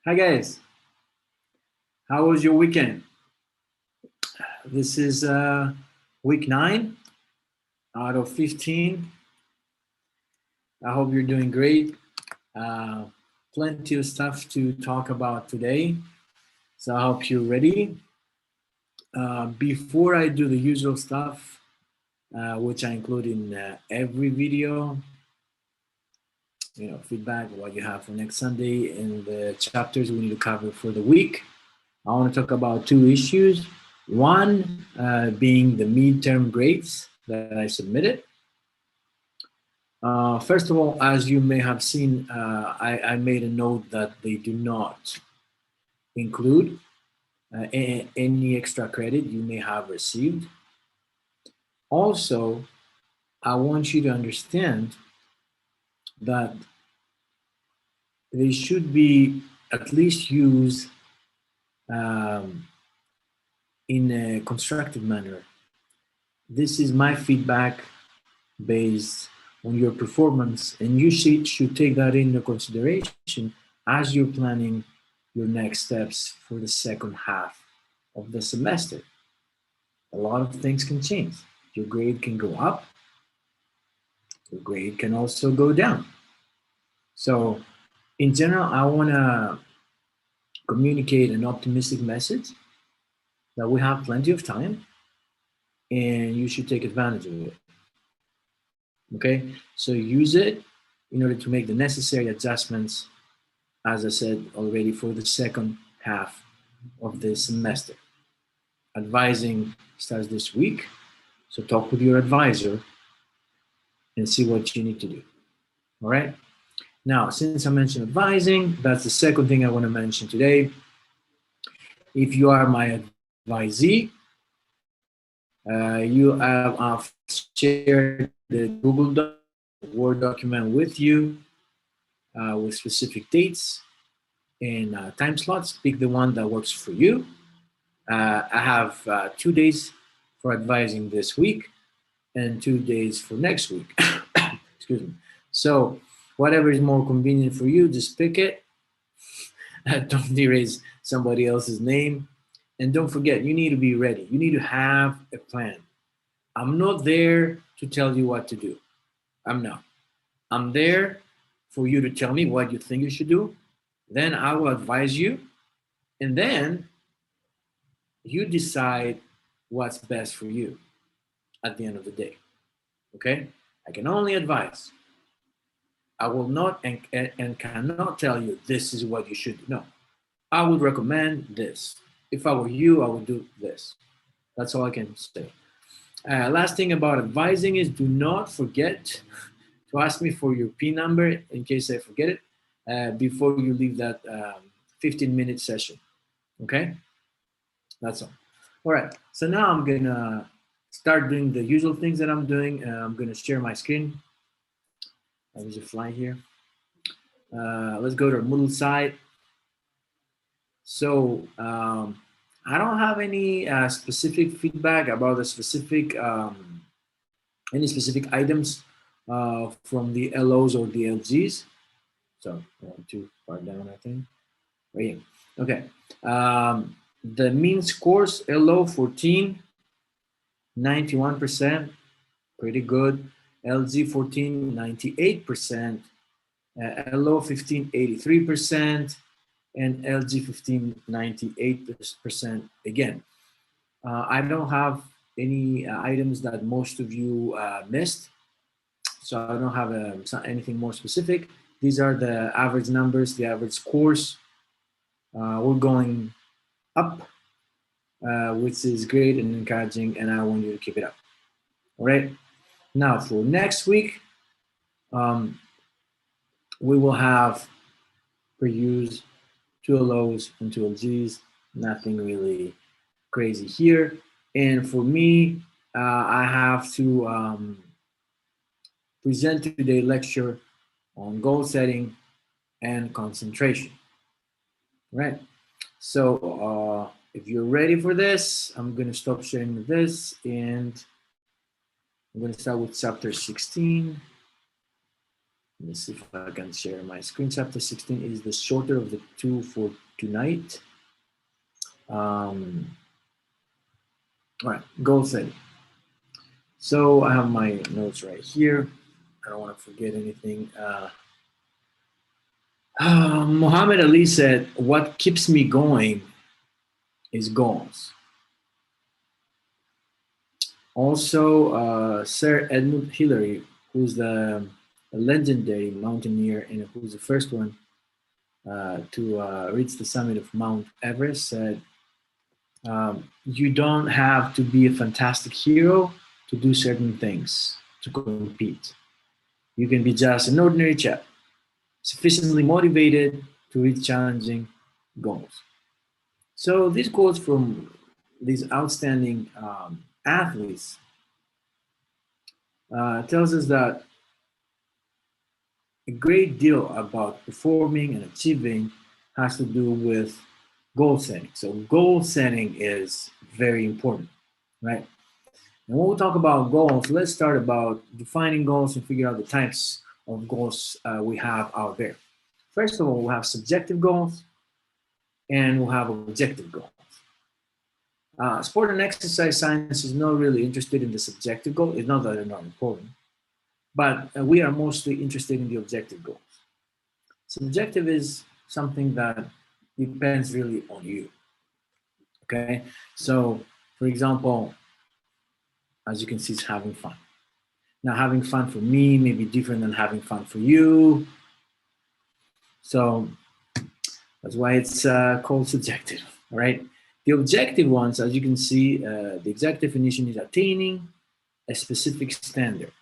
Hi guys, how was your weekend? This is week 9 out of 15. I hope you're doing great. Uh, Plenty of stuff to talk about today, so I hope you're ready. Before I do the usual stuff, which I include in every video, feedback, what you have for next Sunday, and the chapters we need to cover for the week. I want to talk about two issues. One being the midterm grades that I submitted. First of all, as you may have seen, I made a note that they do not include any extra credit you may have received. Also, I want you to understand that they should be at least used um, in a constructive manner. This is my feedback based on your performance, and you should take that into consideration as you're planning your next steps for the second half of the semester. A lot of things can change. Your grade can go up, your grade can also go down. So, in general, I want to communicate an optimistic message that we have plenty of time and you should take advantage of it. Okay, so use it in order to make the necessary adjustments, as I said already, for the second half of the semester. Advising starts this week, so talk with your advisor and see what you need to do. All right. Now, since I mentioned advising, that's the second thing I want to mention today. If you are my advisee, you have shared the Google Doc, Word document with you with specific dates and time slots. Pick the one that works for you. I have 2 days for advising this week and 2 days for next week. Excuse me. So, whatever is more convenient for you, just pick it. Don't erase somebody else's name. And don't forget, you need to be ready. You need to have a plan. I'm not there to tell you what to do. I'm not. I'm there for you to tell me what you think you should do. Then I will advise you. And then you decide what's best for you at the end of the day. Okay? I can only advise. I will not and cannot tell you this is what you should do. No. I would recommend this. If I were you, I would do this. That's all I can say. Last thing about advising is do not forget to ask me for your P number in case I forget it before you leave that 15-minute session. Okay? That's all. All right. So now I'm going to start doing the usual things that I'm doing. I'm going to share my screen. There's a fly here. Let's go to our Moodle site. So I don't have any specific feedback about the specific any specific items from the LOs or the LGs. So too far down, I think. Right here. Okay. The mean scores LO 14, 91%, pretty good. LG 14, 98%. LO 15, 83%. And LG 15, 98% again. I don't have any items that most of you missed, so I don't have anything more specific. These are the average numbers, the average scores. We're going up, which is great and encouraging, and I want you to keep it up. All right. Now for next week, we will have per use 2 LOs and 2 LGs. Nothing really crazy here. And for me, I have to present today lecture on goal setting and concentration. Right. So if you're ready for this, I'm going to stop sharing this and I'm going to start with chapter 16. Let me see if I can share my screen. Chapter 16 is the shorter of the two for tonight. All right, goal setting. So I have my notes right here. I don't want to forget anything. Muhammad Ali said, "What keeps me going is goals." Also, Sir Edmund Hillary, who's the legendary mountaineer and who's the first one to reach the summit of Mount Everest, said, "You don't have to be a fantastic hero to do certain things to compete. You can be just an ordinary chap, sufficiently motivated to reach challenging goals." So these quotes from these outstanding athletes tells us that a great deal about performing and achieving has to do with goal setting. So goal setting is very important, right? And when we talk about goals, let's start about defining goals and figure out the types of goals we have out there. First of all, we'll have subjective goals and we'll have objective goals. Sport and exercise science is not really interested in the subjective goal. It's not that they're not important, but we are mostly interested in the objective goals. Subjective is something that depends really on you. Okay, so for example, as you can see, it's having fun. Now, having fun for me may be different than having fun for you. So that's why it's called subjective, all right? The objective ones, as you can see, the exact definition is attaining a specific standard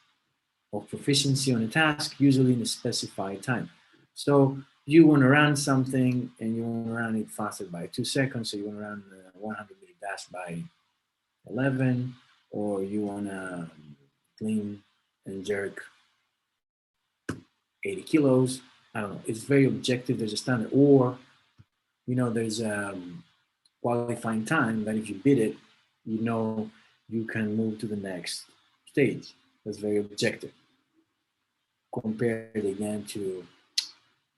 of proficiency on a task, usually in a specified time. So you want to run something and you want to run it faster by 2 seconds. So you want to run a 100-meter dash by 11, or you want to clean and jerk 80 kilos. I don't know. It's very objective. There's a standard, or there's a qualifying time that if you beat it, you can move to the next stage. That's very objective. Compared again to,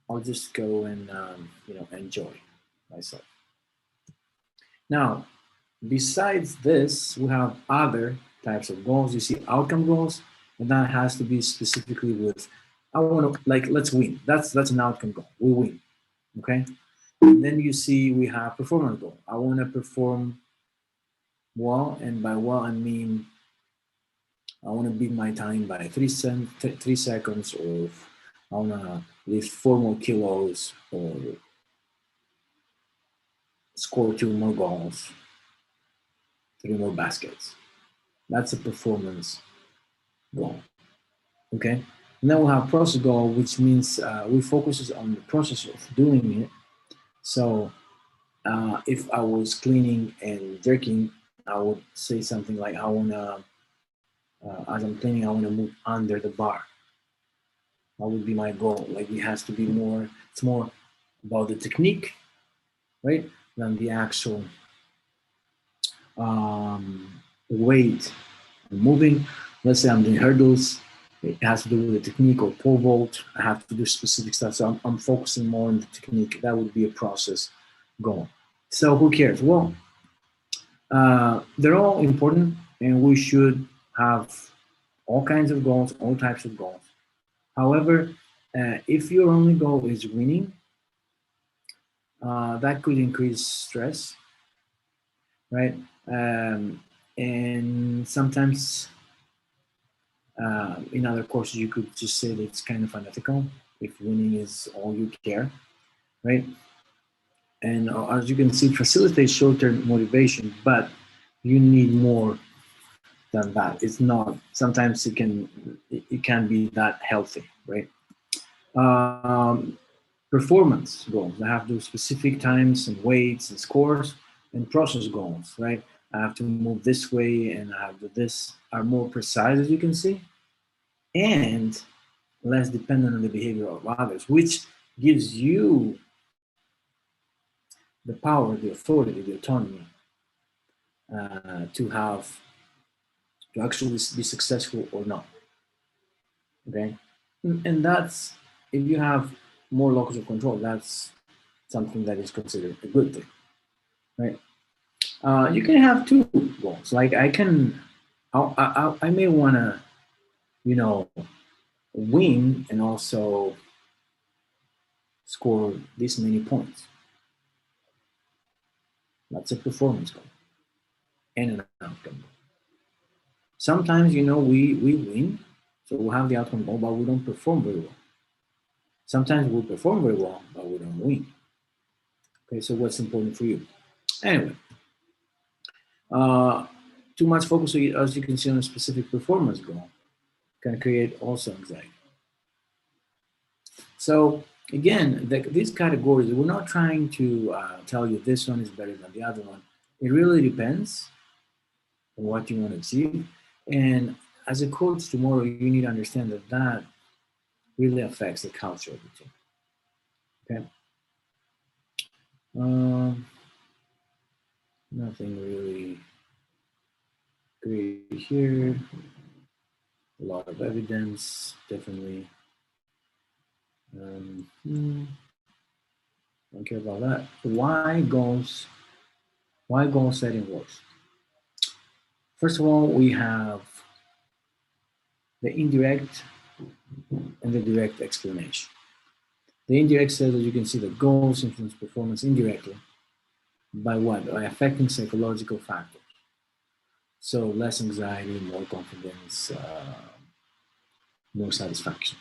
I'll just go and enjoy myself. Now, besides this, we have other types of goals. You see outcome goals, and that has to be specifically with, I want to, like, let's win. That's an outcome goal. We win, okay? And then you see we have performance goal. I want to perform well, and by well I mean I want to beat my time by 3 seconds, or I want to lift 4 more kilos, or score 2 more goals, 3 more baskets. That's a performance goal. Okay. And then we'll have process goal, which means we focus on the process of doing it. So if I was cleaning and jerking, I would say something like, I want to, as I'm cleaning, I want to move under the bar. That would be my goal. Like, it has to be more, it's more about the technique, right, than the actual weight moving. Let's say I'm doing hurdles. It has to do with the technique, or pole vault. I have to do specific stuff. So I'm focusing more on the technique. That would be a process goal. So who cares? Well, they're all important, and we should have all kinds of goals, all types of goals. However, if your only goal is winning, that could increase stress, right? And sometimes in other courses, you could just say that it's kind of unethical if winning is all you care, right? And as you can see, it facilitates short-term motivation, but you need more than that. It's not, sometimes it can be that healthy, right? Performance goals, I have to do specific times and weights and scores, and process goals, right? I have to move this way and I have to do this, are more precise, as you can see, and less dependent on the behavior of others, which gives you the power, the authority, the autonomy to actually be successful or not. Okay. And that's, if you have more locus of control, that's something that is considered a good thing, right? You can have two goals. Like I may want to, you know, win and also score this many points. That's a performance goal and an outcome goal. Sometimes, we win, so we'll have the outcome goal, but we don't perform very well. Sometimes we'll perform very well, but we don't win. Okay, so what's important for you? Anyway, uh, too much focus, as you can see, on a specific performance goal can create also anxiety. So again, these categories, we're not trying to tell you this one is better than the other one. It really depends on what you want to achieve. And as a coach tomorrow, you need to understand that that really affects the culture of the team. Okay. Um, Nothing really great here. A lot of evidence, definitely. Don't care about that. Why goal setting works? First of all, we have the indirect and the direct explanation. The indirect says, as you can see, that goals influence performance indirectly. By what? By affecting psychological factors. So less anxiety, more confidence, more satisfaction.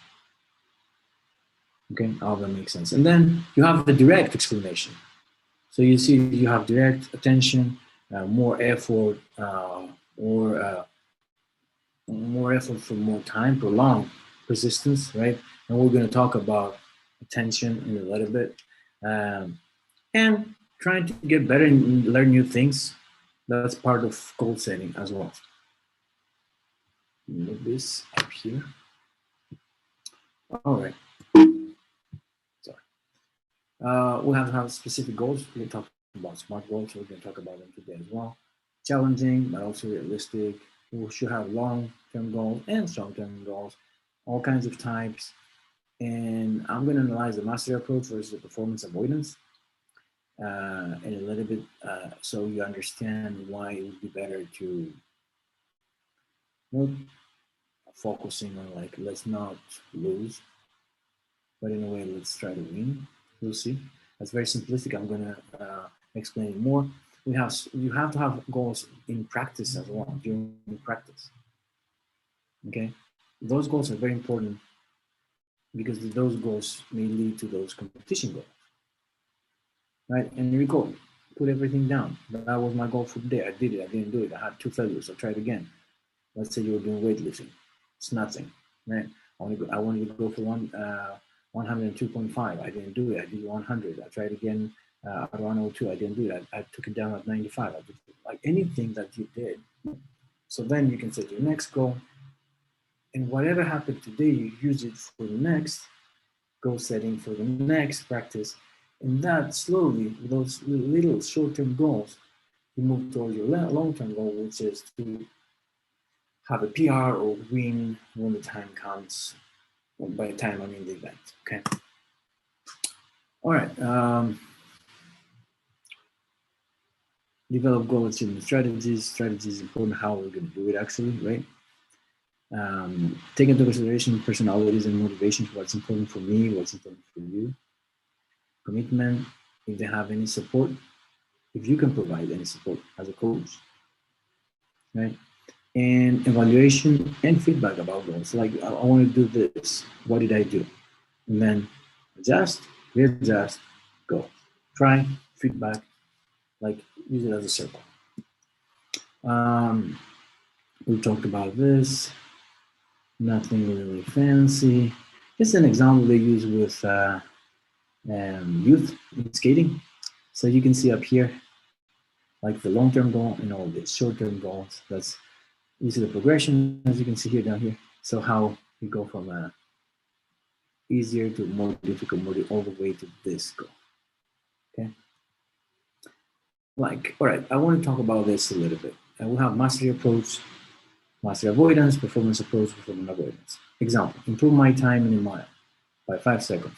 Okay, all that makes sense. And then you have the direct explanation. So you see, you have direct attention, more effort, more effort for more time, prolonged persistence, right? And we're going to talk about attention in a little bit, and trying to get better and learn new things. That's part of goal setting as well. Move this up here. All right. Sorry. We have to have specific goals. We're going to talk about SMART goals. So we're going to talk about them today as well. Challenging, but also realistic. We should have long-term goals and short-term goals, all kinds of types. And I'm going to analyze the mastery approach versus the performance avoidance in a little bit, so you understand why it would be better to focusing on, like, let's not lose, but in a way, let's try to win. We'll see. That's very simplistic. I'm going to explain more. You have to have goals in practice as well, during practice. Okay, those goals are very important because those goals may lead to those competition goals, right? And you record, put everything down. That was my goal for the day. I did it. I didn't do it. I had 2 failures. I tried again. Let's say you were doing weightlifting. It's nothing, right? I wanted to go for 102.5. I didn't do it. I did 100. I tried again at 102. I didn't do it. I took it down at 95. I did, like, anything that you did. So then you can set your next goal. And whatever happened today, you use it for the next goal setting, for the next practice. And that slowly, those little short-term goals, you move towards your long-term goal, which is to have a PR or win when the time comes. Well, by the time I'm in the event, okay? All right. Develop goal achievement strategies. Strategy is important. How we're going to do it, actually, right? Take into consideration personalities and motivations. What's important for me? What's important for you? Commitment. If they have any support, if you can provide any support as a coach, right? And evaluation and feedback about goals. Like, I want to do this. What did I do? And then adjust, readjust, go. Try, feedback, like, use it as a circle. We talked about this. Nothing really fancy. Just an example they use with youth in skating. So you can see up here, like, the long-term goal and all the short-term goals. That's usually the progression, as you can see here, down here. So how you go from easier to more difficult, all the way to this goal. Okay. Like, all right, I want to talk about this a little bit. And we'll have mastery approach, mastery avoidance, performance approach, performance avoidance. Example, improve my time in a mile by 5 seconds.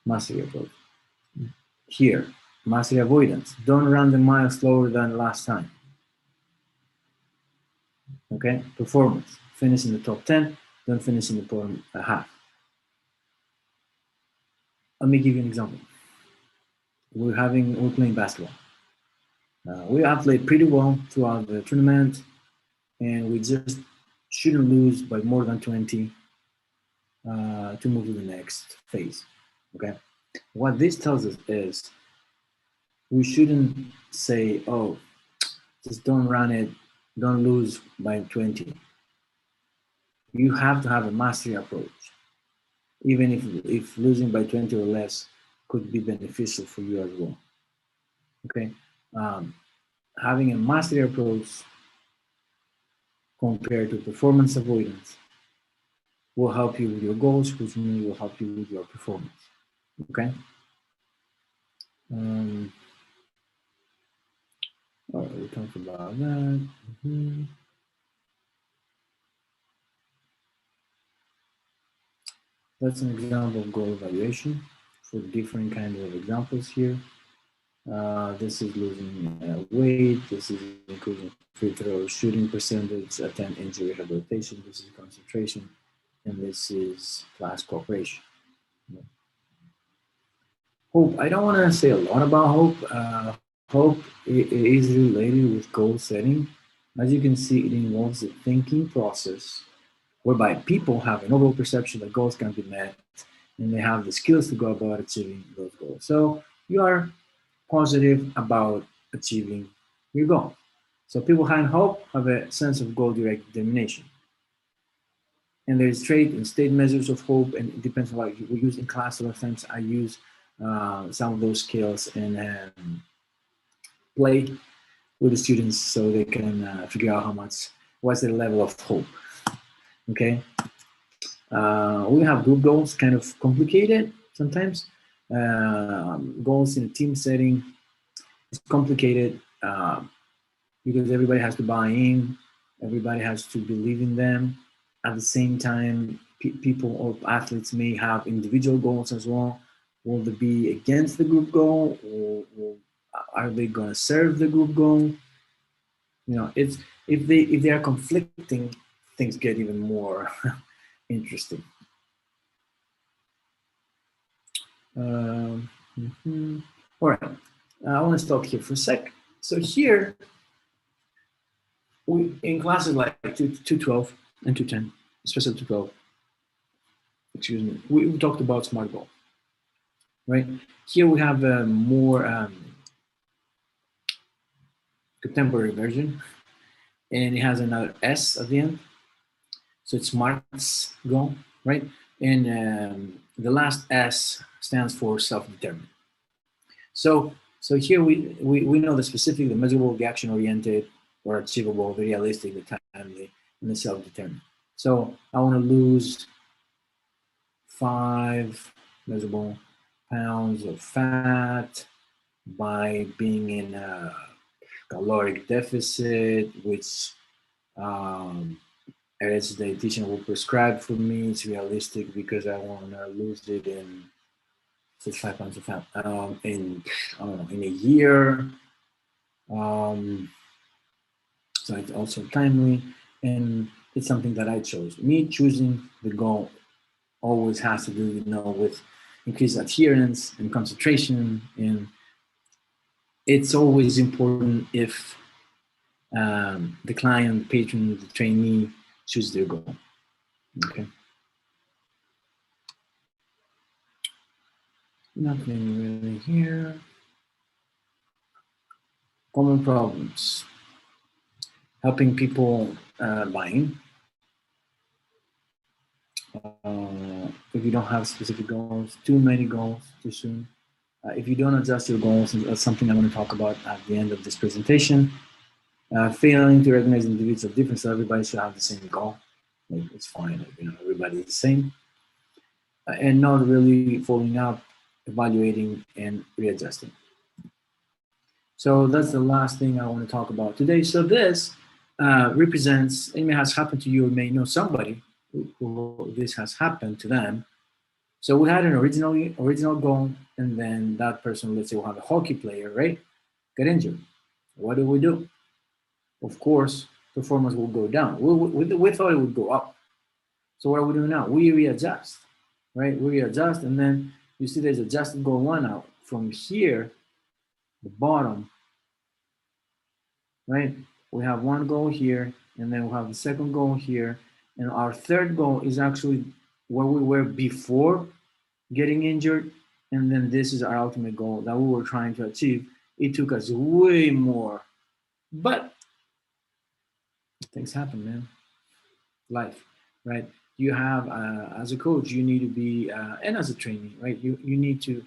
Mastery approach. Here, mastery avoidance. Don't run the mile slower than last time. Okay, performance. Finish in the top 10, don't finish in the bottom half. Let me give you an example. We're playing basketball. We have played pretty well throughout the tournament, and we just shouldn't lose by more than 20 to move to the next phase. Okay, what this tells us is we shouldn't say, "Oh, just don't run it, don't lose by 20." You have to have a mastery approach, even if losing by 20 or less could be beneficial for you as well. Okay, having a mastery approach compared to performance avoidance will help you with your goals, which means will help you with your performance. Okay. All right, we talked about that. That's an example of goal evaluation for different kinds of examples here. This is losing weight. This is increasing free throw shooting percentage, attempt injury rehabilitation. This is concentration, and this is class cooperation. Hope. I don't want to say a lot about hope. Hope is related with goal setting. As you can see, it involves the thinking process whereby people have an overall perception that goals can be met and they have the skills to go about achieving those goals. So you are positive about achieving your goal. So people having hope have a sense of goal-directed determination. And there's trait and state measures of hope, and it depends on what we use in class. A lot of times I use some of those skills and play with the students so they can figure out what's their level of hope. Okay. We have group goals, kind of complicated sometimes. Goals in a team setting is complicated because everybody has to buy in, everybody has to believe in them. At the same time, people or athletes may have individual goals as well. Will they be against the group goal, or are they going to serve the group goal? You know, it's if they are conflicting, things get even more interesting. All right, I want to stop here for a sec. So here, we in classes like 212 and 210, especially 212, excuse me, we talked about SMART goal, right? Here we have a more contemporary version, and it has another S at the end. So it's SMART's goal, right? And the last S stands for self-determined. So here we know the specific, the measurable, the action-oriented, or achievable, the realistic, the timely, and the self-determined. So I want to lose 5 measurable pounds of fat by being in a caloric deficit, which as the dietitian will prescribe for me. It's realistic because I want to lose it in 5 pounds of fat in I don't know, in a year. So it's also timely, and it's something that I chose. Me choosing the goal always has to do, with increased adherence and concentration, and it's always important if the client, the patron, the trainee choose their goal. Okay. Nothing really here. Common problems. Helping people buy in. If you don't have specific goals, too many goals too soon. If you don't adjust your goals, and that's something I'm going to talk about at the end of this presentation. Failing to recognize individual difference, so everybody should have the same goal. It's fine, everybody is the same. And not really following up, evaluating, and readjusting. So that's the last thing I want to talk about today. So this represents, it may has happened to you, or may know somebody who this has happened to them. So we had an original goal, and then that person, let's say we have a hockey player, right, get injured. What do? Of course, performance will go down. We thought it would go up. So what are we doing now? We readjust, right? We readjust, and then you see there's adjusted goal one out. From here, the bottom, right? We have one goal here, and then we have the second goal here, and our third goal is actually where we were before getting injured, and then this is our ultimate goal that we were trying to achieve. It took us way more, but things happen, man. Life, right? You have, as a coach, you need to be, and as a trainee, right? You need to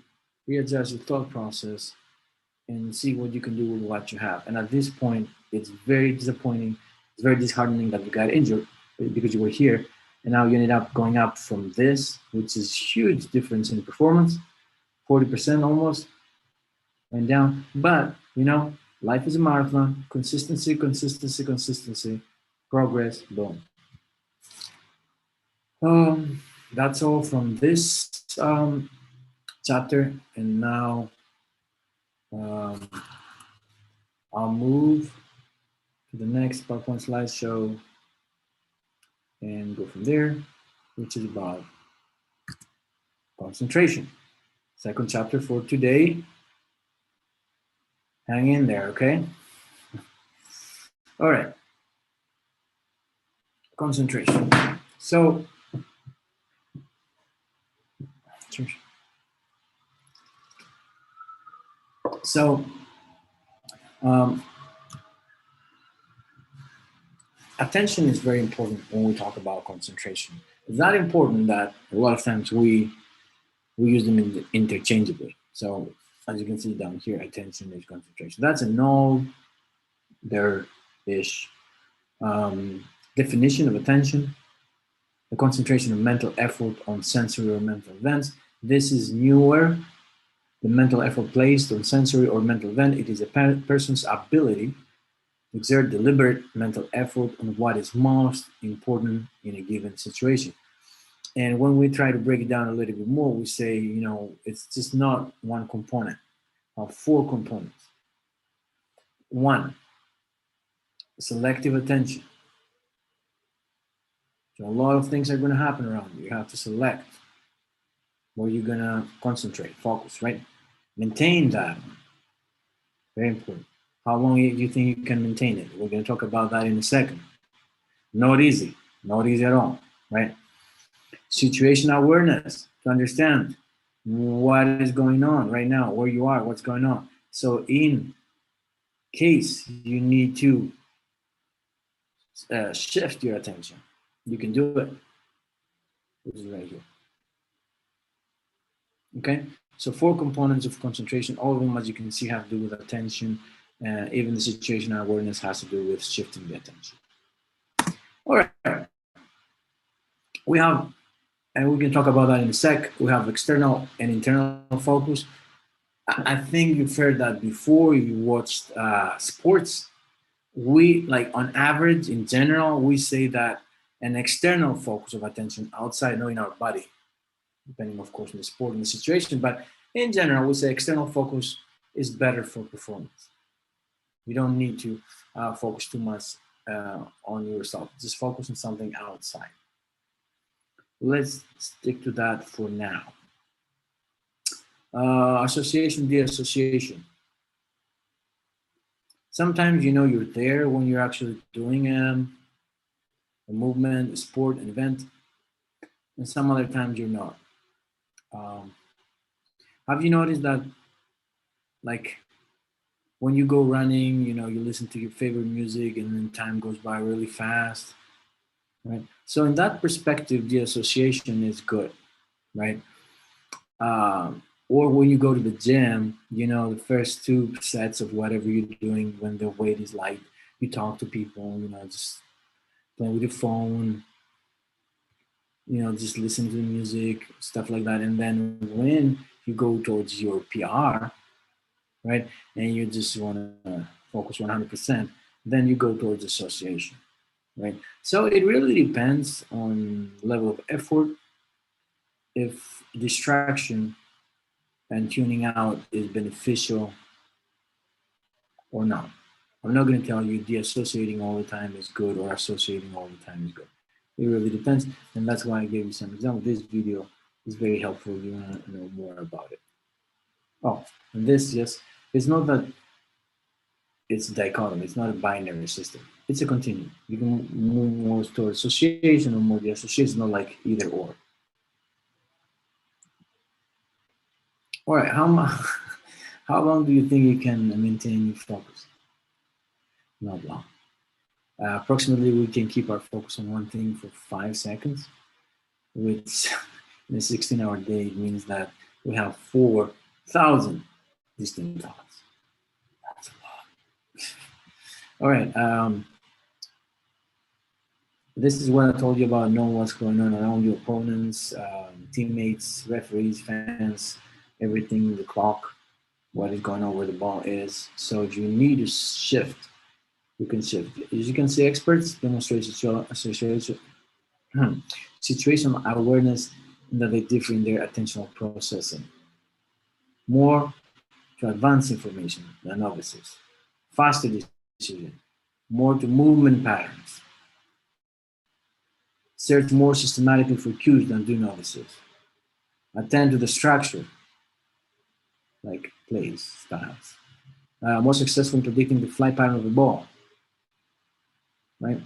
readjust your thought process and see what you can do with what you have. And at this point, it's very disappointing. It's very disheartening that you got injured because you were here, and now you ended up going up from this, which is huge difference in performance, 40% almost went down. But life is a marathon. Consistency, consistency, consistency. Progress. Boom. That's all from this chapter, and now um, I'll move to the next PowerPoint slideshow and go from there, which is about concentration. Second chapter for today. Hang in there, okay? All right. Concentration. So um, attention is very important when we talk about concentration. It's that important that a lot of times we use them interchangeably. So as you can see down here, attention is concentration. That's an older-ish definition of attention, the concentration of mental effort on sensory or mental events. This is newer. The mental effort placed on sensory or mental event, it is a person's ability to exert deliberate mental effort on what is most important in a given situation. And when we try to break it down a little bit more, we say, it's just not one component, or four components. One, selective attention. So a lot of things are going to happen around you. You have to select where you're going to concentrate, focus, right? Maintain that. Very important. How long do you think you can maintain it? We're going to talk about that in a second. Not easy at all, right? Situation awareness, to understand what is going on right now, where you are, what's going on. So in case you need to shift your attention, you can do it. This is right here. Okay, so four components of concentration, all of them, as you can see, have to do with attention. Even the situational awareness has to do with shifting the attention. All right, we have, and we can talk about that in a sec, we have external and internal focus. I think you've heard that before. You watched sports. We, like, on average, in general, we say that an external focus of attention outside knowing our body, depending, of course, on the sport and the situation, but in general, we say external focus is better for performance. You don't need to focus too much on yourself. Just focus on something outside. Let's stick to that for now. Association, de-association. Sometimes you're there when you're actually doing a movement, a sport, an event, and some other times you're not. Have you noticed that, like, when you go running, you listen to your favorite music and then time goes by really fast, right? So in that perspective, the association is good, right? Or when you go to the gym, the first two sets of whatever you're doing, when the weight is light, you talk to people, just playing with your phone, just listen to the music, stuff like that. And then when you go towards your PR, right, and you just want to focus 100%, then you go towards association, right? So it really depends on level of effort, if distraction and tuning out is beneficial or not. I'm not going to tell you de-associating all the time is good or associating all the time is good. It really depends, and that's why I gave you some examples. This video is very helpful if you want to know more about it. Oh, and this, yes, it's not that it's a dichotomy. It's not a binary system. It's a continuum. You can move more towards association or more de-association, not like either or. All right, how long do you think you can maintain your focus? Not long. Approximately, we can keep our focus on one thing for 5 seconds, which in a 16-hour day means that we have 4,000 distinct thoughts. That's a lot. All right. This is what I told you about knowing what's going on around your opponents, teammates, referees, fans, everything, the clock, what is going on where the ball is. So if you need to shift, you can shift. As you can see, experts demonstrate situational awareness and that they differ in their attentional processing. More to advanced information than novices. Faster decision. More to movement patterns. Search more systematically for cues than do novices. Attend to the structure, like plays, styles. More successful in predicting the flight pattern of the ball, right?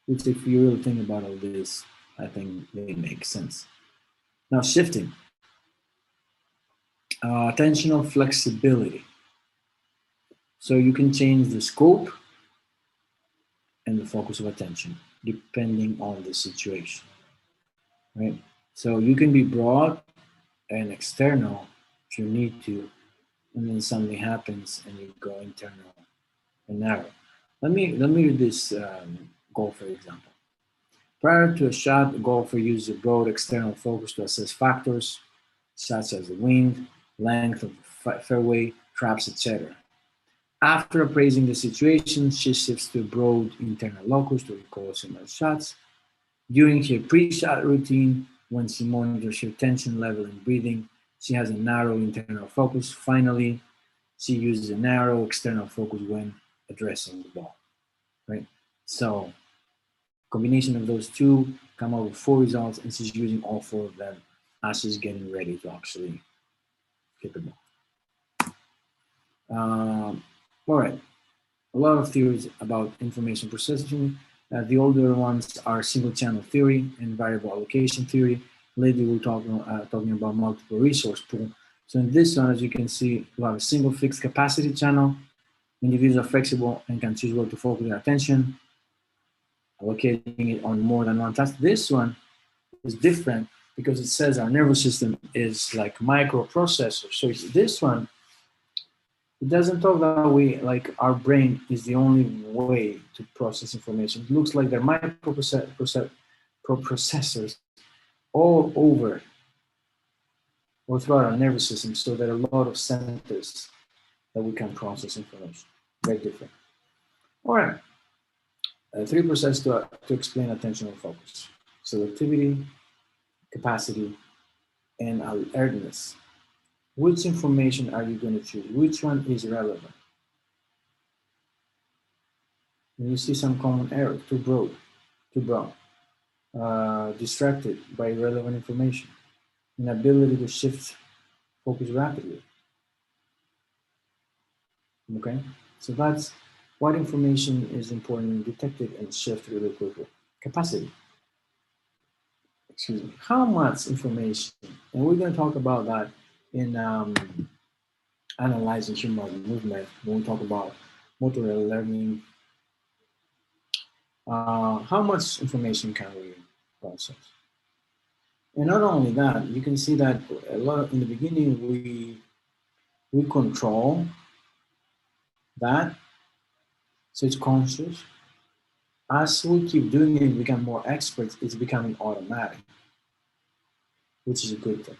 Which, if you really think about all this, I think they make sense. Now, shifting. Attentional flexibility. So you can change the scope and the focus of attention depending on the situation, right? So you can be broad and external if you need to, and then something happens and you go internal and narrow. Let me read this golfer example. Prior to a shot, the golfer uses a broad external focus to assess factors such as the wind, length of the fairway, traps, etc. After appraising the situation, she shifts to a broad internal locus to recall similar shots. During her pre-shot routine, when she monitors her tension level and breathing, she has a narrow internal focus. Finally, she uses a narrow external focus when addressing the ball, right? So combination of those two come up with 4 results, and she's using all 4 of them as she's getting ready to actually hit the ball. All right, a lot of theories about information processing. The older ones are single channel theory and variable allocation theory. Lately, we're talking about multiple resource pool. So in this one, as you can see, we have a single fixed capacity channel. Individuals are flexible and can choose where to focus their attention, allocating it on more than one task. This one is different because it says our nervous system is like microprocessor. So this one, it doesn't talk that way, like our brain is the only way to process information. It looks like there are microprocessors all over or throughout our nervous system, so there are a lot of centers that we can process information. Very different. All right. 3 processes to explain attentional focus: selectivity, capacity, and alertness. Which information are you going to choose? Which one is relevant? And you see some common errors: too broad, distracted by irrelevant information, inability to shift focus rapidly. Okay, so that's what information is important, detect it and shift really quickly. Capacity. Excuse me. How much information? And we're going to talk about that in analyzing human movement when we talk about motor learning. How much information can we process? And not only that, you can see that a lot in the beginning we control that, so it's conscious. As we keep doing it, become more experts, it's becoming automatic, which is a good thing.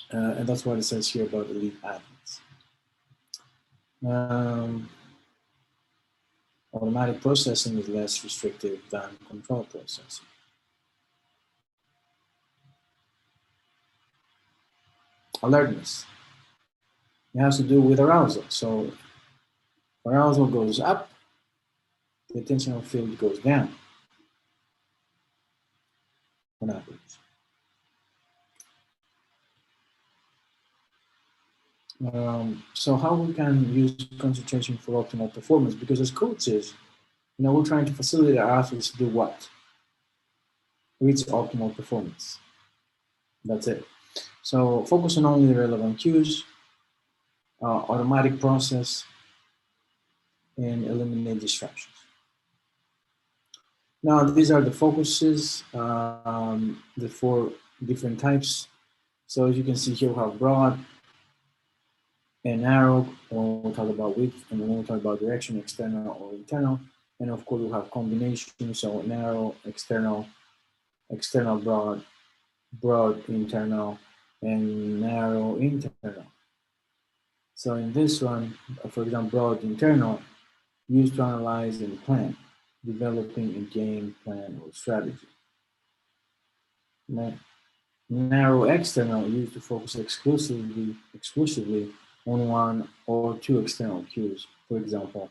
And that's what it says here about elite athletes. Automatic processing is less restrictive than control processing. Alertness. It has to do with arousal. So arousal goes up, the attentional field goes down on average. So how we can use concentration for optimal performance? Because as coaches, we're trying to facilitate our athletes to do what? Reach optimal performance. That's it. So focus on only the relevant cues, automatic process, and eliminate distractions. Now, these are the focuses, the 4 different types. So as you can see here, we have broad and narrow when we talk about width, and when we talk about direction, external or internal. And of course, we have combinations, so narrow, external, external broad, broad internal, and narrow internal. So in this one, for example, broad internal, used to analyze and plan, developing a game plan or strategy. Narrow external, used to focus exclusively on 1 or 2 external cues, for example,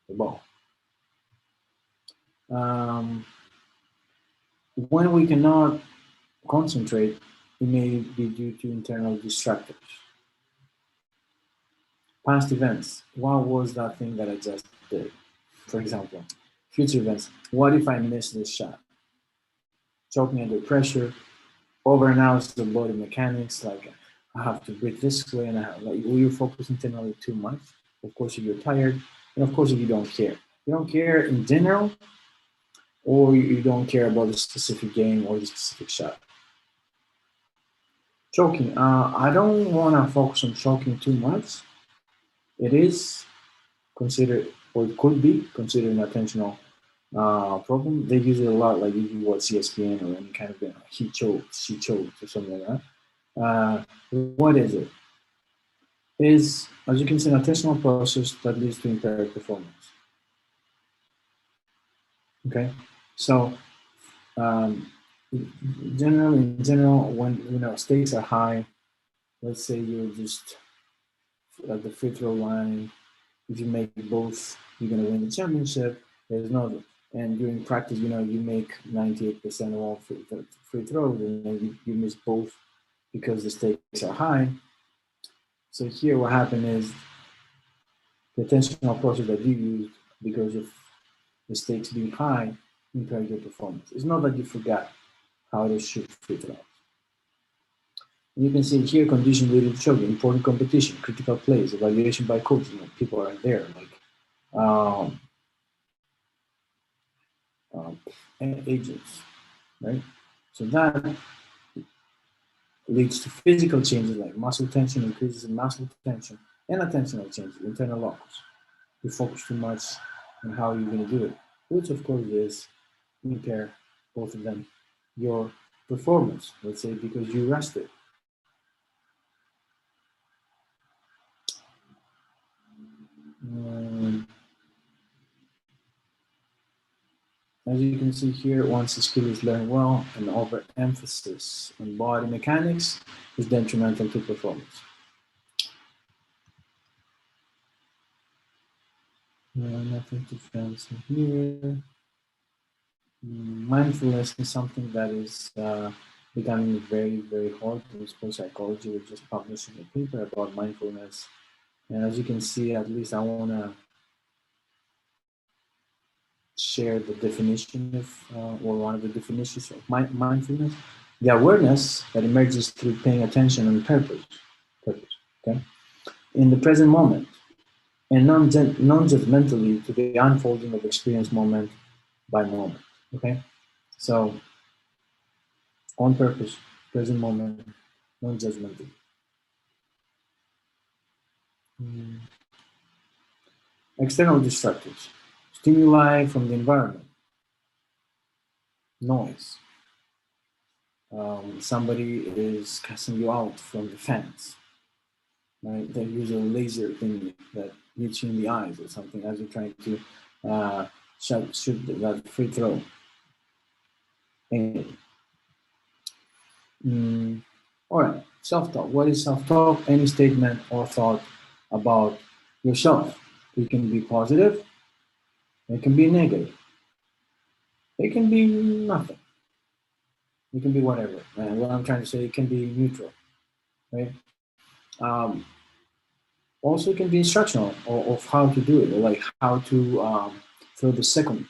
the ball. When we cannot concentrate, it may be due to internal distractors. Past events, what was that thing that I just did? For example, future events, what if I miss this shot? Choking under pressure, overanalyze the body mechanics, like I have to breathe this way, and will you focus internally too much? Of course, if you're tired, and of course, if you don't care. You don't care in general, or you don't care about the specific game or the specific shot. Choking, I don't want to focus on choking too much. It is considered, or it could be considered an attentional problem. They use it a lot, like if you watch ESPN or any kind of he choked, she choked, or something like that. What is it? Is, as you can see, an attentional process that leads to impaired performance. Okay, so in general, when stakes are high, let's say you're just at the free throw line. If you make both, you're gonna win the championship. There's no, and during practice, you make 98% of all free throws, and then you miss both because the stakes are high. So here, what happened is the attentional process that you used because of the stakes being high impaired your performance. It's not that you forgot how to shoot free throws. You can see here condition related to choking, important competition, critical plays, evaluation by coaches. People are there, like agents, right? So that leads to physical changes like muscle tension, increases in muscle tension, and attentional changes, internal locus. You focus too much on how you're going to do it, which of course is impair both of them your performance, let's say because you rested. As you can see here, once the skill is learned well, an overemphasis on body mechanics is detrimental to performance. Nothing too fancy here. Mindfulness is something that is becoming very, very hot in sports psychology. We're just publishing a paper about mindfulness. And as you can see, at least I want to share the definition of, or one of the definitions of mindfulness. The awareness that emerges through paying attention on purpose, okay, in the present moment, and non-judgmentally to the unfolding of experience moment by moment, okay? So, on purpose, present moment, non-judgmentally. External distractors, stimuli from the environment, noise. Somebody is casting you out from the fence, right? They use a laser thing that hits you in the eyes or something as you're trying to should that free throw end. All right, self-talk. What is self-talk? Any statement or thought about yourself. It can be positive, it can be negative, it can be nothing, it can be whatever. And what I'm trying to say, it can be neutral, right? Um, Also, it can be instructional of how to do it, or like how to throw the second,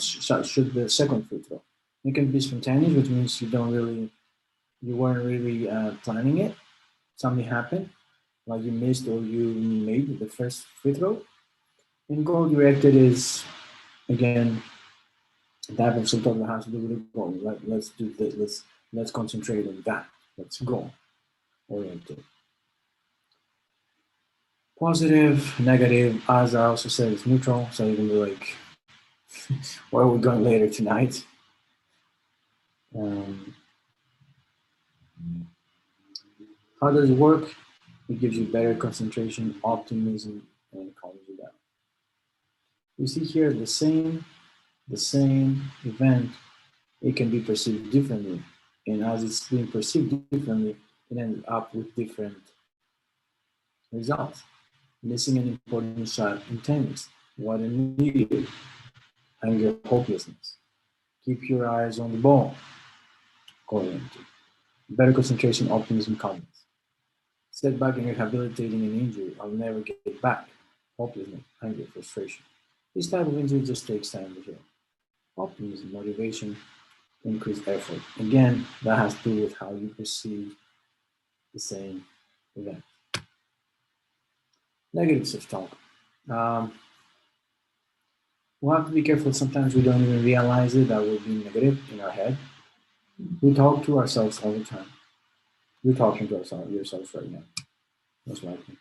shoot the second free throw. It can be spontaneous, which means you weren't really planning it. Something happened, like you missed or you made the first free throw. And goal directed is again type of something that has to do with the goal. Let's do this. Let's concentrate on that. Let's go oriented. Positive, negative, as I also said, is neutral. So you can be like, where are we going later tonight? Um, how does it work? It gives you better concentration, optimism, and calms you down. You see here the same event, it can be perceived differently. And as it's being perceived differently, it ends up with different results. Missing an important shot in tennis, what an idiot, anger, hopelessness. Keep your eyes on the ball, oriented. Better concentration, optimism, calmness. Setback and rehabilitating an injury, I'll never get back. Hopelessness, anger, frustration. This type of injury just takes time to heal. Optimism, motivation, increased effort. Again, that has to do with how you perceive the same event. Negative self-talk. Um, we'll have to be careful. Sometimes we don't even realize it that we're being negative in our head. We talk to ourselves all the time. You're talking to yourself right now. Most likely.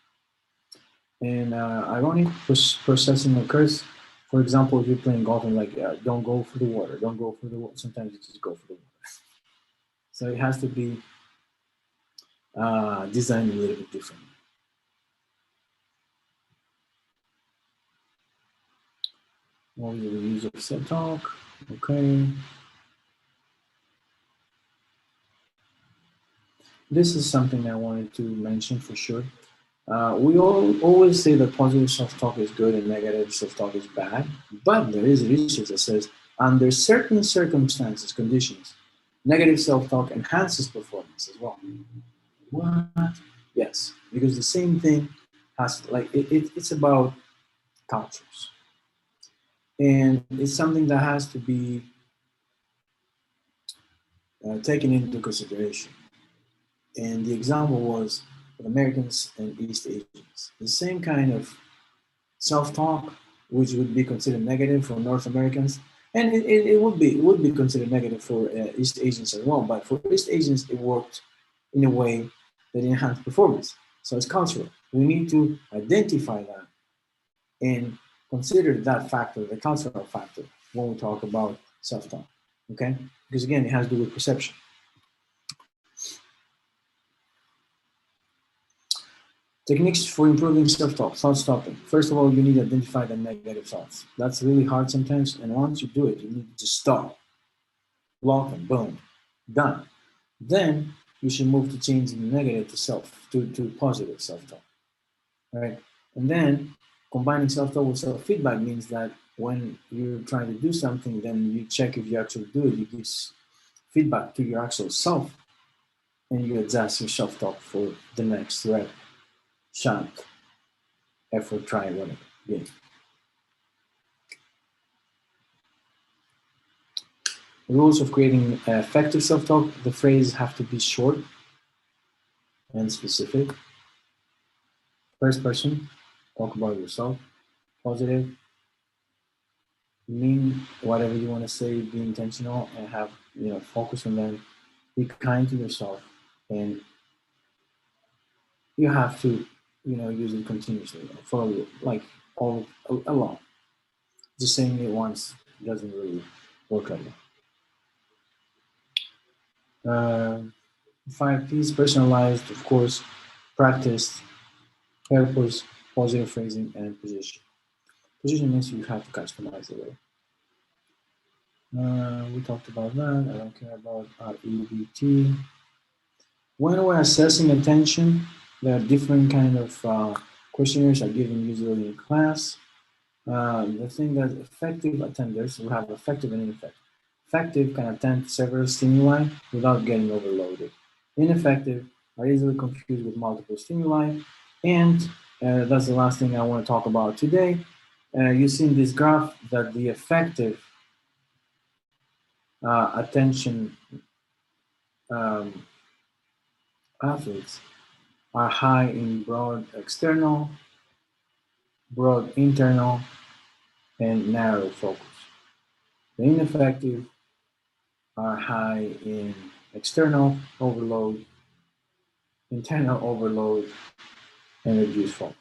And ironic processing occurs. For example, if you're playing golf and like, don't go for the water, don't go for the water. Sometimes you just go for the water. So it has to be designed a little bit differently. What was the use of self-talk? Okay. This is something I wanted to mention for sure. We all always say that positive self-talk is good and negative self-talk is bad, but there is research that says under certain circumstances, conditions, negative self-talk enhances performance as well. What? Yes, because the same thing has like it's about cultures, and it's something that has to be taken into consideration. And the example was with Americans and East Asians. The same kind of self-talk, which would be considered negative for North Americans, and it would be considered negative for East Asians as well. But for East Asians, it worked in a way that enhanced performance. So it's cultural. We need to identify that and consider that factor, the cultural factor, when we talk about self-talk. Okay, because again, it has to do with perception. Techniques for improving self-talk, thought stopping. First of all, you need to identify the negative thoughts. That's really hard sometimes, and once you do it, you need to stop, block them, boom, done. Then you should move to changing the negative to positive self-talk, right? And then combining self-talk with self-feedback means that when you're trying to do something, then you check if you actually do it. You give feedback to your actual self, and you adjust your self-talk for the next rep, shot, effort, try, whatever. Yeah. Rules of creating effective self-talk, the phrases have to be short and specific. First person, talk about yourself. Positive, mean whatever you want to say, be intentional and have, focus on them. Be kind to yourself, and you have to, use it continuously for like all along. Just saying it once doesn't really work like that. 5 P's, personalized, of course, practiced, purpose, positive phrasing, and position. Position means you have to customize the way. We talked about that. I don't care about EBT. When we're assessing attention, there are different kind of questionnaires are given usually in class. The thing that effective attenders will have effective and ineffective. Effective can attend several stimuli without getting overloaded. Ineffective are easily confused with multiple stimuli. And that's the last thing I want to talk about today. You see in this graph that the effective attention um, athletes are high in broad external, broad internal, and narrow focus. The ineffective are high in external overload, internal overload, and reduced focus.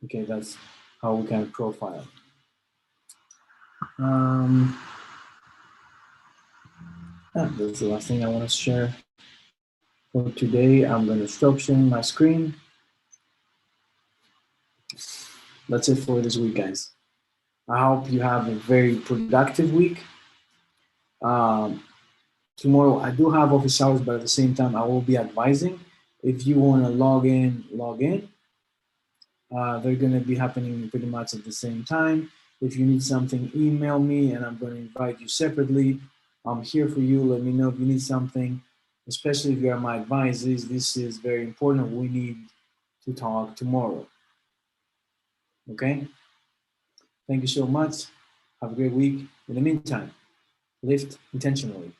Okay, that's how we can profile. That's the last thing I want to share. For today, I'm going to stop sharing my screen. That's it for this week, guys. I hope you have a very productive week. Tomorrow, I do have office hours, but at the same time, I will be advising. If you want to log in, log in. They're going to be happening pretty much at the same time. If you need something, email me and I'm going to invite you separately. I'm here for you. Let me know if you need something, especially if you are my advisors. This is very important. We need to talk tomorrow. Okay? Thank you so much. Have a great week. In the meantime, lift intentionally.